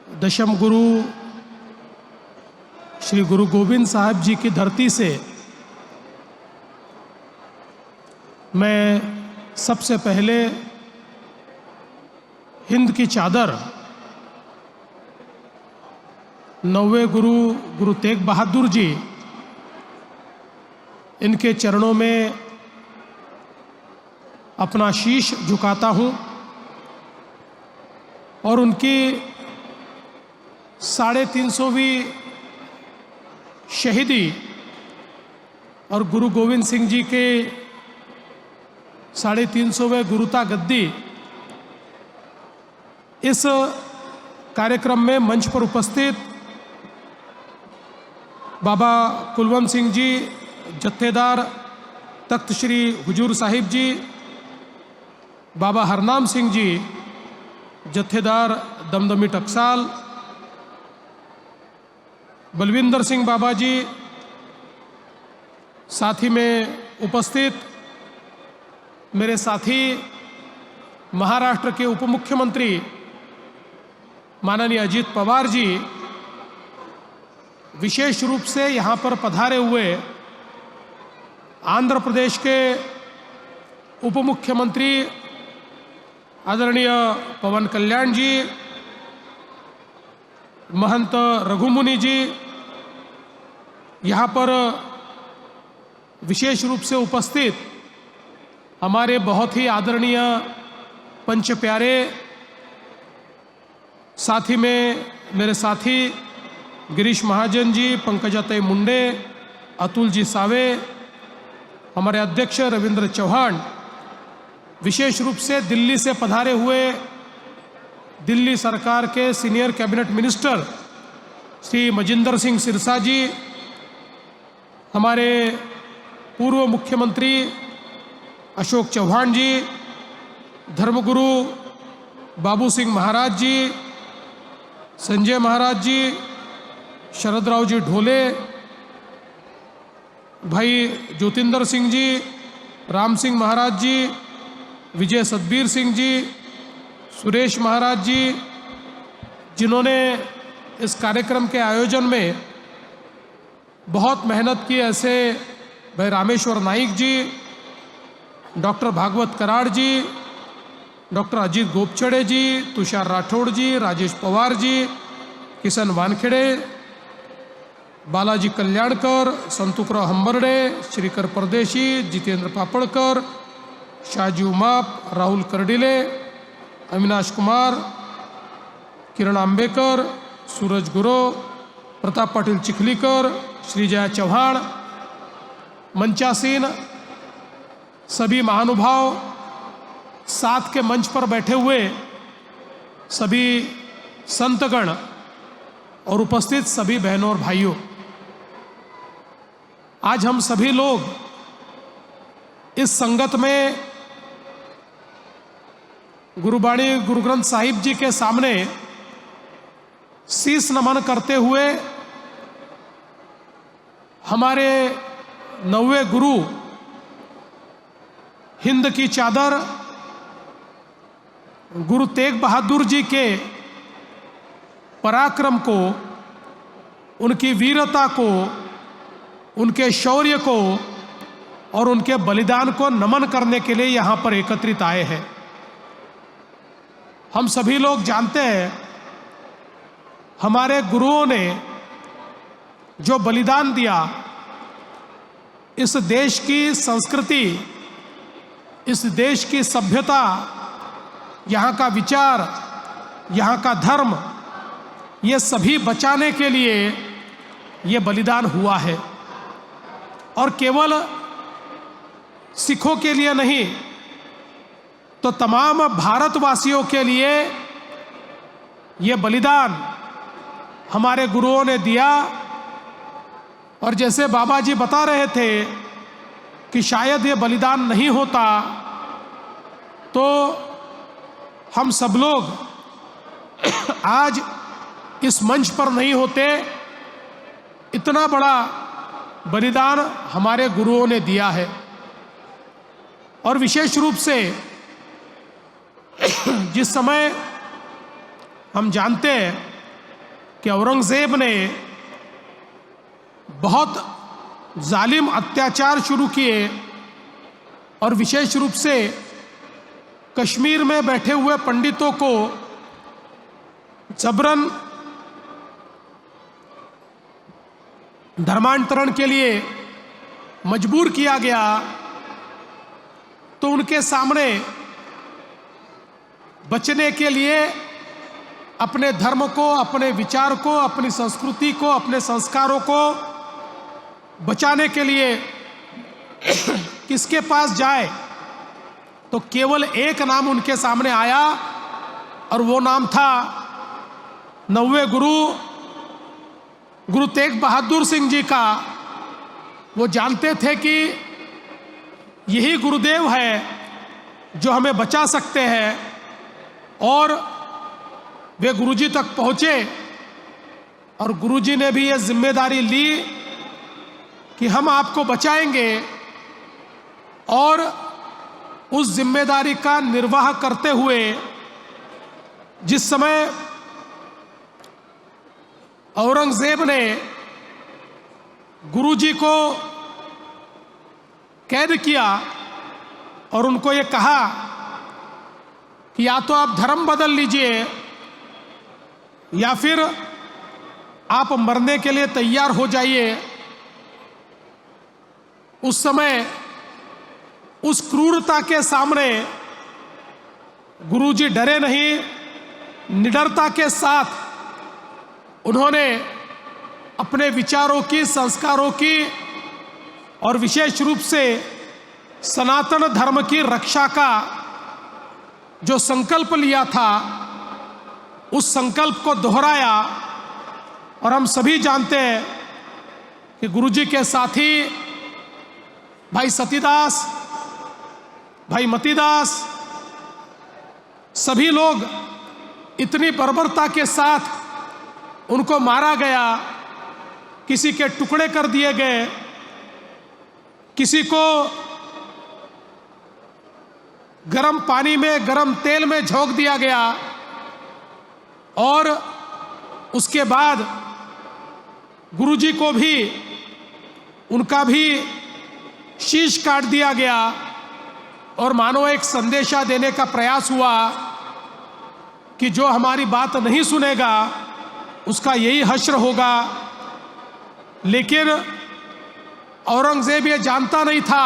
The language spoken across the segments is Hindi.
दशम गुरु श्री गुरु गोविंद साहब जी की धरती से मैं सबसे पहले हिंद की चादर नौवें गुरु गुरु तेग बहादुर जी, इनके चरणों में अपना शीश झुकाता हूँ और उनकी 350वीं शहीदी और गुरु गोविंद सिंह जी के 350वें गुरुता गद्दी, इस कार्यक्रम में मंच पर उपस्थित बाबा कुलवंत सिंह जी, जत्थेदार तख्त श्री हुजूर साहिब जी, बाबा हरनाम सिंह जी, जत्थेदार दमदमी टकसाल, बलविंदर सिंह बाबा जी, साथी में उपस्थित मेरे साथी महाराष्ट्र के उप मुख्यमंत्री माननीय अजीत पवार जी, विशेष रूप से यहाँ पर पधारे हुए आंध्र प्रदेश के उप मुख्यमंत्री आदरणीय पवन कल्याण जी, महंत रघुमुनि जी, यहाँ पर विशेष रूप से उपस्थित हमारे बहुत ही आदरणीय पंच प्यारे साथी में मेरे साथी गिरीश महाजन जी, पंकजाताई मुंडे, अतुल जी सावे, हमारे अध्यक्ष रविंद्र चौहान, विशेष रूप से दिल्ली से पधारे हुए दिल्ली सरकार के senior cabinet minister Shri Manjinder Singh Sirsa ji, हमारे पूर्व मुख्यमंत्री अशोक चौहान जी, धर्मगुरु बाबू सिंह महाराज जी, संजय महाराज जी, शरदराव जी ढोले, भाई ज्योतिंदर सिंह जी, राम सिंह महाराज जी, विजय सतबीर सिंह जी, सुरेश महाराज जी, जिन्होंने इस कार्यक्रम के आयोजन में बहुत मेहनत की, ऐसे भाई रामेश्वर नाइक जी, डॉक्टर भागवत कराड़ जी, डॉक्टर अजीत गोपछड़े जी, तुषार राठौड़ जी, राजेश पवार जी, किशन वानखेड़े, बालाजी कल्याणकर, संतुकराव हंबर्डे, श्रीकर परदेशी, जितेंद्र पापड़कर, शाहजी उमाप, राहुल करडिले, अविनाश कुमार, किरण आंबेकर, सूरज गुरो, प्रताप पाटिल चिखलीकर, श्रीजया चौहान, मंचासीन सभी महानुभाव, साथ के मंच पर बैठे हुए सभी संतगण और उपस्थित सभी बहनों और भाइयों, आज हम सभी लोग इस संगत में गुरुबाणी गुरु ग्रंथ साहिब जी के सामने शीश नमन करते हुए हमारे 9वें गुरु हिंद की चादर गुरु तेग बहादुर जी के पराक्रम को, उनकी वीरता को, उनके शौर्य को और उनके बलिदान को नमन करने के लिए यहाँ पर एकत्रित आए हैं। हम सभी लोग जानते हैं हमारे गुरुओं ने जो बलिदान दिया, इस देश की संस्कृति, इस देश की सभ्यता, यहाँ का विचार, यहाँ का धर्म, ये सभी बचाने के लिए ये बलिदान हुआ है। और केवल सिखों के लिए नहीं, तो तमाम भारतवासियों के लिए ये बलिदान हमारे गुरुओं ने दिया। और जैसे बाबा जी बता रहे थे कि शायद ये बलिदान नहीं होता तो हम सब लोग आज इस मंच पर नहीं होते। इतना बड़ा बलिदान हमारे गुरुओं ने दिया है। और विशेष रूप से जिस समय हम जानते हैं कि औरंगज़ेब ने बहुत जालिम अत्याचार शुरू किए और विशेष रूप से कश्मीर में बैठे हुए पंडितों को जबरन धर्मांतरण के लिए मजबूर किया गया, तो उनके सामने बचने के लिए अपने धर्म को, अपने विचार को, अपनी संस्कृति को, अपने संस्कारों को बचाने के लिए किसके पास जाए, तो केवल एक नाम उनके सामने आया और वो नाम था 9वें गुरु तेग बहादुर सिंह जी का। वो जानते थे कि यही गुरुदेव है जो हमें बचा सकते हैं, और वे गुरुजी तक पहुंचे और गुरुजी ने भी ये जिम्मेदारी ली कि हम आपको बचाएंगे, और उस जिम्मेदारी का निर्वाह करते हुए जिस समय औरंगज़ेब ने गुरुजी को कैद किया और उनको ये कहा कि या तो आप धर्म बदल लीजिए या फिर आप मरने के लिए तैयार हो जाइए, उस समय उस क्रूरता के सामने गुरुजी डरे नहीं, निडरता के साथ उन्होंने अपने विचारों की, संस्कारों की और विशेष रूप से सनातन धर्म की रक्षा का जो संकल्प लिया था, उस संकल्प को दोहराया। और हम सभी जानते हैं कि गुरुजी के साथी भाई सतीदास, भाई मतीदास, सभी लोग इतनी बर्बरता के साथ उनको मारा गया, किसी के टुकड़े कर दिए गए, किसी को गरम पानी में, गरम तेल में झोंक दिया गया, और उसके बाद गुरुजी को भी, उनका भी शीश काट दिया गया, और मानो एक संदेशा देने का प्रयास हुआ कि जो हमारी बात नहीं सुनेगा उसका यही हश्र होगा। लेकिन औरंगज़ेब ये जानता नहीं था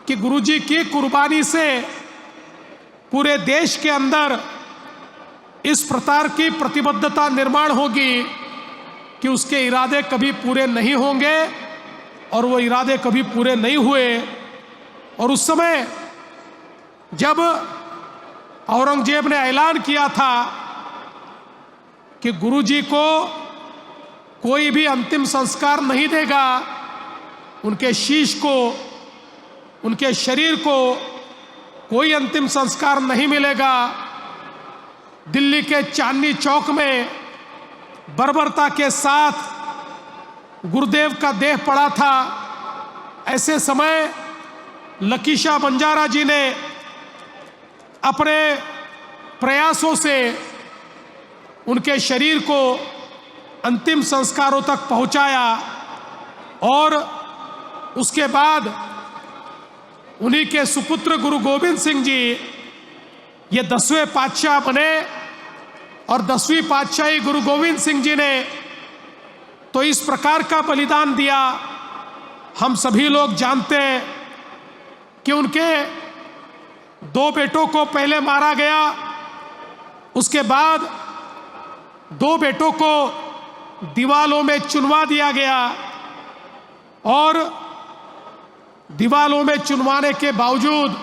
कि गुरुजी की कुर्बानी से पूरे देश के अंदर इस प्रकार की प्रतिबद्धता निर्माण होगी कि उसके इरादे कभी पूरे नहीं होंगे, और वो इरादे कभी पूरे नहीं हुए। और उस समय जब औरंगज़ेब ने ऐलान किया था कि गुरुजी को कोई भी अंतिम संस्कार नहीं देगा, उनके शीश को, उनके शरीर को कोई अंतिम संस्कार नहीं मिलेगा, दिल्ली के चांदनी चौक में बर्बरता के साथ गुरुदेव का देह पड़ा था। ऐसे समय लकीशा बंजारा जी ने अपने प्रयासों से उनके शरीर को अंतिम संस्कारों तक पहुंचाया, और उसके बाद उन्हीं के सुपुत्र गुरु गोविंद सिंह जी ये 10वें पातशाह बने। और 10वीं पातशाही गुरु गोविंद सिंह जी ने तो इस प्रकार का बलिदान दिया, हम सभी लोग जानते हैं कि उनके 2 बेटों को पहले मारा गया, उसके बाद 2 बेटों को दीवालों में चुनवा दिया गया, और दीवालों में चुनवाने के बावजूद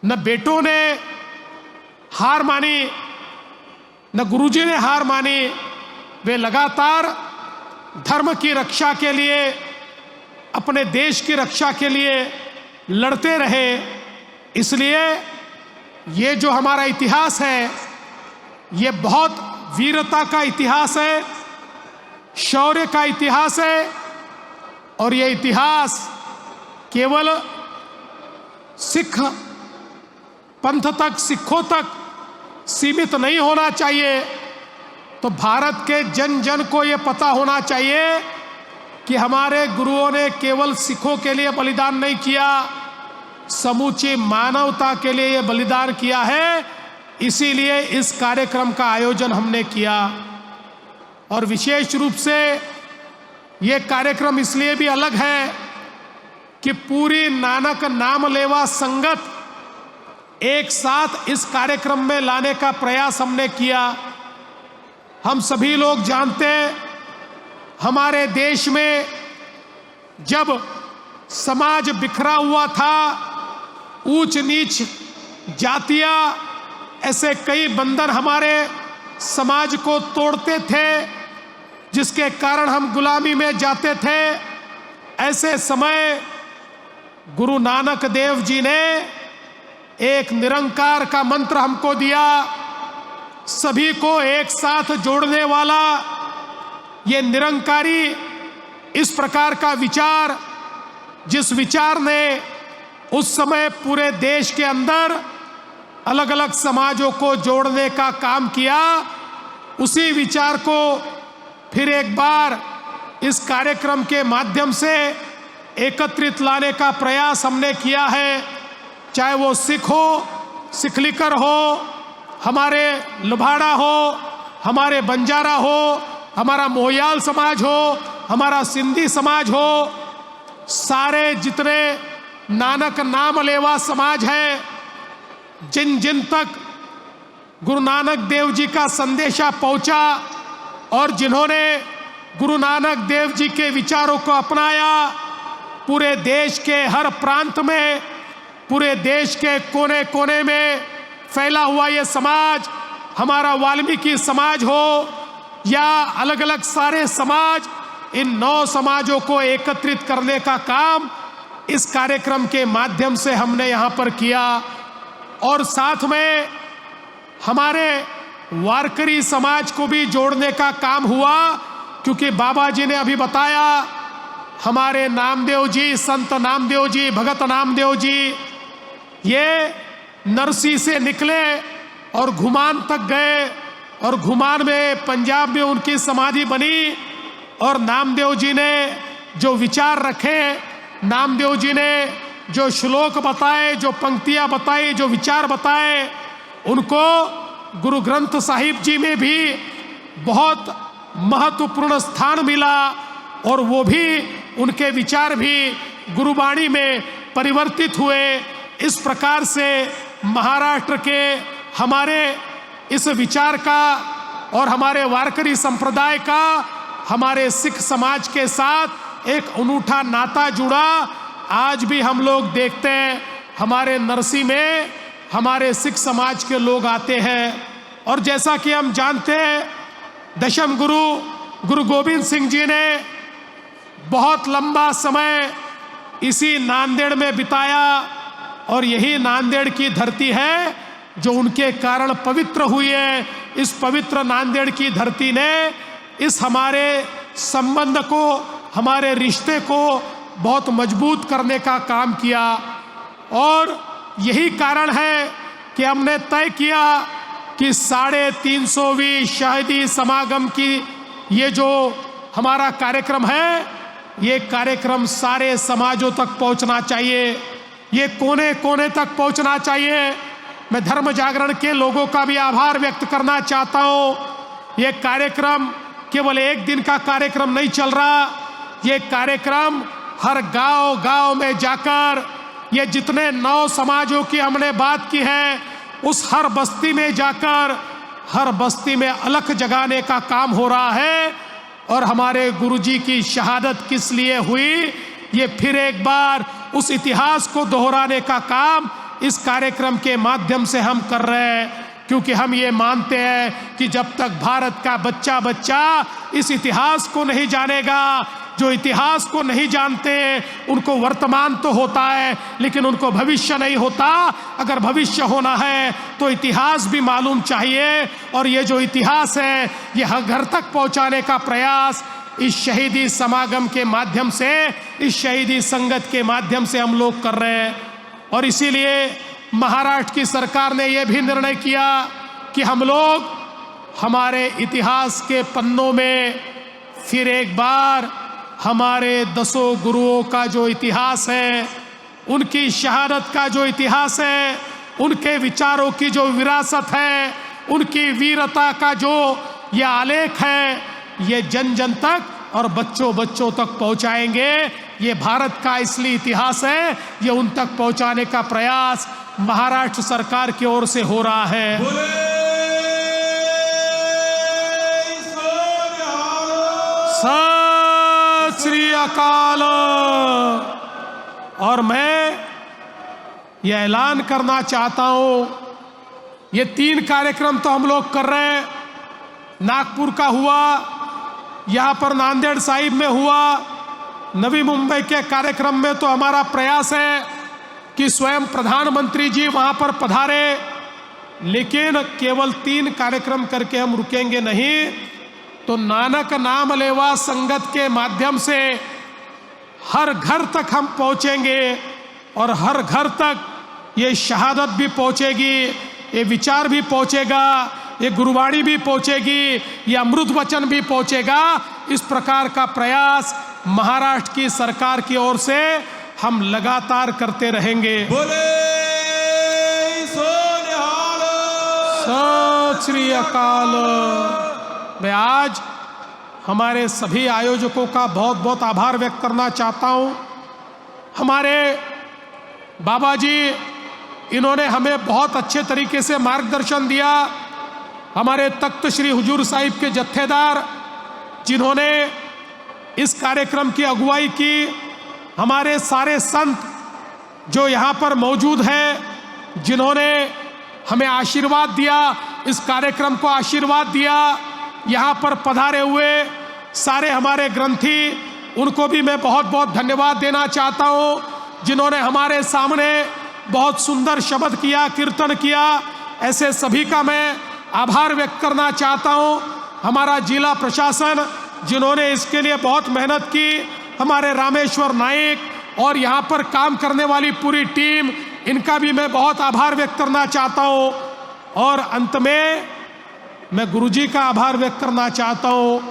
न बेटों ने हार मानी, न गुरुजी ने हार मानी। वे लगातार धर्म की रक्षा के लिए, अपने देश की रक्षा के लिए लड़ते रहे। इसलिए ये जो हमारा इतिहास है, ये बहुत वीरता का इतिहास है, शौर्य का इतिहास है, और ये इतिहास केवल सिख पंथ तक, सिखों तक सीमित नहीं होना चाहिए, तो भारत के जन जन को ये पता होना चाहिए कि हमारे गुरुओं ने केवल सिखों के लिए बलिदान नहीं किया, समूची मानवता के लिए ये बलिदान किया है। इसीलिए इस कार्यक्रम का आयोजन हमने किया। और विशेष रूप से ये कार्यक्रम इसलिए भी अलग है कि पूरी नानक नाम लेवा संगत एक साथ इस कार्यक्रम में लाने का प्रयास हमने किया। हम सभी लोग जानते हैं, हमारे देश में जब समाज बिखरा हुआ था, ऊंच नीच जातियां, ऐसे कई बंधन हमारे समाज को तोड़ते थे, जिसके कारण हम गुलामी में जाते थे। ऐसे समय गुरु नानक देव जी ने एक निरंकार का मंत्र हमको दिया, सभी को एक साथ जोड़ने वाला। ये निरंकारी इस प्रकार का विचार, जिस विचार ने उस समय पूरे देश के अंदर अलग अलग समाजों को जोड़ने का काम किया, उसी विचार को फिर एक बार इस कार्यक्रम के माध्यम से एकत्रित लाने का प्रयास हमने किया है। चाहे वो सिख हो, सिखलिकर हो, हमारे लुभाड़ा हो, हमारे बंजारा हो, हमारा मोहयाल समाज हो, हमारा सिंधी समाज हो, सारे जितने नानक नाम लेवा समाज है, जिन जिन तक गुरु नानक देव जी का संदेशा पहुंचा और जिन्होंने गुरु नानक देव जी के विचारों को अपनाया, पूरे देश के हर प्रांत में, पूरे देश के कोने कोने में फैला हुआ ये समाज, हमारा वाल्मीकि समाज हो या अलग अलग सारे समाज, इन 9 समाजों को एकत्रित करने का काम इस कार्यक्रम के माध्यम से हमने यहाँ पर किया। और साथ में हमारे वारकरी समाज को भी जोड़ने का काम हुआ, क्योंकि बाबा जी ने अभी बताया, हमारे नामदेव जी, संत नामदेव जी, भगत नामदेव जी, ये नरसी से निकले और घुमान तक गए, और घुमान में पंजाब में उनकी समाधि बनी। और नामदेव जी ने जो विचार रखे, नामदेव जी ने जो श्लोक बताए, जो पंक्तियां बताई, जो विचार बताए, उनको गुरु ग्रंथ साहिब जी में भी बहुत महत्वपूर्ण स्थान मिला, और वो भी, उनके विचार भी गुरुवाणी में परिवर्तित हुए। इस प्रकार से महाराष्ट्र के हमारे इस विचार का और हमारे वारकरी संप्रदाय का हमारे सिख समाज के साथ एक अनूठा नाता जुड़ा। आज भी हम लोग देखते हैं, हमारे नरसी में हमारे सिख समाज के लोग आते हैं। और जैसा कि हम जानते हैं, दशम गुरु गुरु गोविंद सिंह जी ने बहुत लंबा समय इसी नांदेड़ में बिताया, और यही नांदेड़ की धरती है जो उनके कारण पवित्र हुई है। इस पवित्र नांदेड़ की धरती ने इस हमारे संबंध को, हमारे रिश्ते को बहुत मजबूत करने का काम किया। और यही कारण है कि हमने तय किया कि 350वीं शहीदी समागम की ये जो हमारा कार्यक्रम है, ये कार्यक्रम सारे समाजों तक पहुंचना चाहिए, ये कोने कोने तक पहुंचना चाहिए। मैं धर्म जागरण के लोगों का भी आभार व्यक्त करना चाहता हूँ। ये कार्यक्रम केवल एक दिन का कार्यक्रम नहीं चल रहा, ये कार्यक्रम हर गांव गांव में जाकर, ये जितने 9 समाजों की हमने बात की है, उस हर बस्ती में जाकर, हर बस्ती में अलख जगाने का काम हो रहा है। और हमारे गुरुजी की शहादत किस लिए हुई, ये फिर एक बार उस इतिहास को दोहराने का काम इस कार्यक्रम के माध्यम से हम कर रहे हैं। क्योंकि हम ये मानते हैं कि जब तक भारत का बच्चा बच्चा इस इतिहास को नहीं जानेगा, जो इतिहास को नहीं जानते उनको वर्तमान तो होता है लेकिन उनको भविष्य नहीं होता। अगर भविष्य होना है तो इतिहास भी मालूम चाहिए, और ये जो इतिहास है ये हर घर तक पहुंचाने का प्रयास इस शहीदी समागम के माध्यम से, इस शहीदी संगत के माध्यम से हम लोग कर रहे हैं। और इसीलिए महाराष्ट्र की सरकार ने यह भी निर्णय किया कि हम लोग हमारे इतिहास के पन्नों में फिर एक बार हमारे 10 गुरुओं का जो इतिहास है, उनकी शहादत का जो इतिहास है, उनके विचारों की जो विरासत है, उनकी वीरता का जो ये आलेख है, ये जन जन तक और बच्चों बच्चों तक पहुंचाएंगे। ये भारत का इसलिए इतिहास है, ये उन तक पहुंचाने का प्रयास महाराष्ट्र सरकार की ओर से हो रहा है। सत श्री अकाल। और मैं ये ऐलान करना चाहता हूं, ये 3 कार्यक्रम तो हम लोग कर रहे हैं। नागपुर का हुआ, यहाँ पर नांदेड़ साहिब में हुआ, नवी मुंबई के कार्यक्रम में तो हमारा प्रयास है कि स्वयं प्रधानमंत्री जी वहाँ पर पधारे। लेकिन केवल 3 कार्यक्रम करके हम रुकेंगे नहीं, तो नानक नाम लेवा संगत के माध्यम से हर घर तक हम पहुँचेंगे और हर घर तक ये शहादत भी पहुँचेगी, ये विचार भी पहुँचेगा, ये गुरुवाणी भी पहुँचेगी, ये अमृत वचन भी पहुँचेगा। इस प्रकार का प्रयास महाराष्ट्र की सरकार की ओर से हम लगातार करते रहेंगे। बोले सोनिहाल। सत श्री अकाल। मैं आज हमारे सभी आयोजकों का बहुत बहुत आभार व्यक्त करना चाहता हूँ। हमारे बाबा जी, इन्होंने हमें बहुत अच्छे तरीके से मार्गदर्शन दिया। हमारे तख्त श्री हुजूर साहिब के जत्थेदार, जिन्होंने इस कार्यक्रम की अगुवाई की, हमारे सारे संत जो यहाँ पर मौजूद हैं, जिन्होंने हमें आशीर्वाद दिया, इस कार्यक्रम को आशीर्वाद दिया, यहाँ पर पधारे हुए सारे हमारे ग्रंथी, उनको भी मैं बहुत बहुत धन्यवाद देना चाहता हूँ, जिन्होंने हमारे सामने बहुत सुंदर शब्द किया, कीर्तन किया। ऐसे सभी का मैं आभार व्यक्त करना चाहता हूँ। हमारा जिला प्रशासन, जिन्होंने इसके लिए बहुत मेहनत की, हमारे रामेश्वर नाइक और यहाँ पर काम करने वाली पूरी टीम, इनका भी मैं बहुत आभार व्यक्त करना चाहता हूँ। और अंत में मैं गुरुजी का आभार व्यक्त करना चाहता हूँ।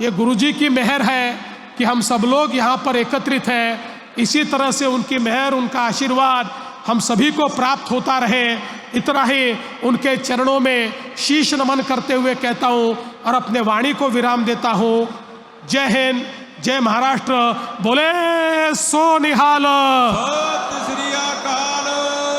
ये गुरुजी की मेहर है कि हम सब लोग यहाँ पर एकत्रित हैं। इसी तरह से उनकी मेहर, उनका आशीर्वाद हम सभी को प्राप्त होता रहे। इतना ही उनके चरणों में शीश नमन करते हुए कहता हूँ और अपने वाणी को विराम देता हूँ। जय हिंद, जय महाराष्ट्र। बोले सो निहाल। सत श्री